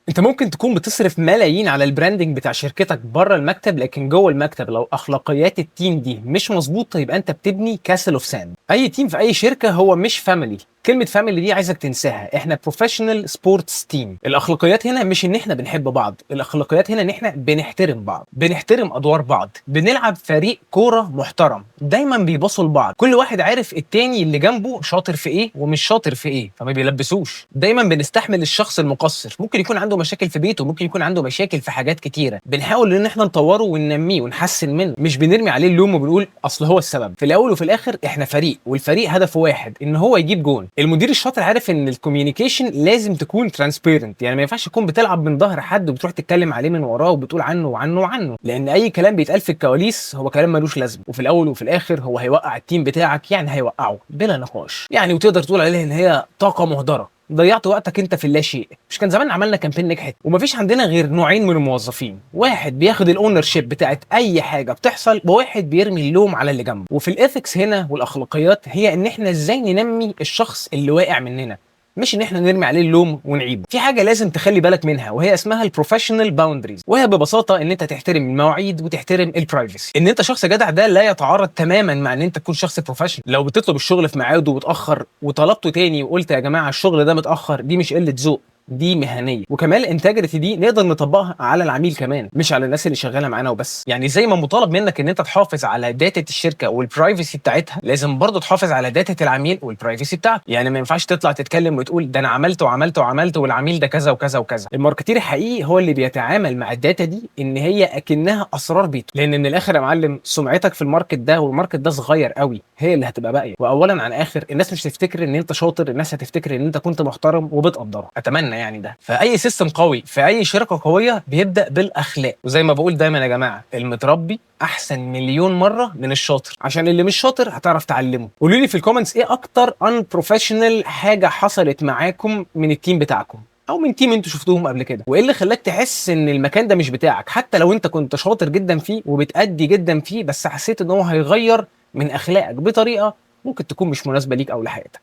انت ممكن تكون بتصرف ملايين على البراندنج بتاع شركتك بره المكتب، لكن جوه المكتب لو اخلاقيات التيم دي مش مظبوطه يبقى انت بتبني كاسل اوف ساند. اي تيم في اي شركه هو مش فاميلي. كلمه فاميلي دي عايزك تنساها. احنا بروفيشنال سبورتس تيم. الاخلاقيات هنا مش ان احنا بنحب بعض، الاخلاقيات هنا ان احنا بنحترم بعض، بنحترم ادوار بعض، بنلعب فريق كوره محترم، دايما بيبصوا لبعض، كل واحد عارف التاني اللي جنبه شاطر في ايه ومش شاطر في ايه فما بيلبسوش. دايما بنستحمل الشخص المقصر، ممكن يكون عنده مشاكل في بيته، ممكن يكون عنده مشاكل في حاجات كتيره، بنحاول ان احنا نطوره وننميه ونحسن منه، مش بنرمي عليه اللوم وبنقول اصل هو السبب. في الاول وفي الاخر احنا فريق، والفريق هدفه واحد، ان هو يجيب جون. المدير الشاطر عارف ان الكوميونيكيشن لازم تكون ترانسبيرنت، يعني ما ينفعش تكون بتلعب من ظهر حد وبتروح تتكلم عليه من وراه وبتقول عنه وعنه وعنه، لان اي كلام بيتقال في الكواليس هو كلام ملوش لازمه، وفي الاول وفي الاخر هو هيوقع التيم بتاعك، يعني هيوقعه بلا نقاش يعني، وتقدر تقول عليه ان هي طاقه مهدره. ضيعت وقتك انت في اللاشيء. مش كان زمان عملنا كامبين نجحت؟ ومفيش عندنا غير نوعين من الموظفين، واحد بياخد الاونر شيب بتاعت اي حاجه بتحصل، وواحد بيرمي اللوم على اللي جنبه. وفي الاثكس هنا والاخلاقيات هي ان احنا ازاي ننمي الشخص اللي واقع مننا، مش ان احنا نرمي عليه اللوم ونعيبه. في حاجه لازم تخلي بالك منها وهي اسمها البروفيشنال باوندريز، وهي ببساطه ان انت تحترم المواعيد وتحترم البرايفسي. ان انت شخص جدع ده لا يتعارض تماما مع ان انت تكون شخص بروفيشنال. لو بتطلب الشغل في ميعاده وتاخر وطلبته تاني وقلت يا جماعه الشغل ده متاخر، دي مش قله ذوق، دي مهنيه. وكمان الانتجريتي دي نقدر نطبقها على العميل كمان، مش على الناس اللي شغاله معانا وبس. يعني زي ما مطالب منك ان انت تحافظ على داتا الشركه والبرايفسي بتاعتها، لازم برضه تحافظ على داتا العميل والبرايفسي بتاعته. يعني ما ينفعش تطلع تتكلم وتقول ده انا عملت وعملت وعملت والعميل ده كذا وكذا وكذا. الماركتير الحقيقي هو اللي بيتعامل مع الداتا دي ان هي اكنها اسرار بيته، لان من الاخر يا معلم سمعتك في الماركت ده، والماركت ده صغير قوي، هي اللي هتبقى باقيه. واولا عن اخر الناس مش هتفتكر ان انت شاطر، الناس هتفتكر ان انت كنت محترم وبتقدره. اتمنى يعني ده. فاي سيستم قوي في اي شركه قويه بيبدا بالاخلاق. وزي ما بقول دايما يا جماعه، المتربي احسن مليون مره من الشاطر، عشان اللي مش شاطر هتعرف تعلمه. قولوا لي في الكومنتس ايه اكتر ان بروفيشنال حاجه حصلت معاكم من التيم بتاعكم، او من تيم انتوا شفتوهم قبل كده، وايه اللي خلاك تحس ان المكان ده مش بتاعك، حتى لو انت كنت شاطر جدا فيه وبتأدي جدا فيه، بس حسيت ان هو هيغير من اخلاقك بطريقه ممكن تكون مش مناسبه ليك او لحياتك.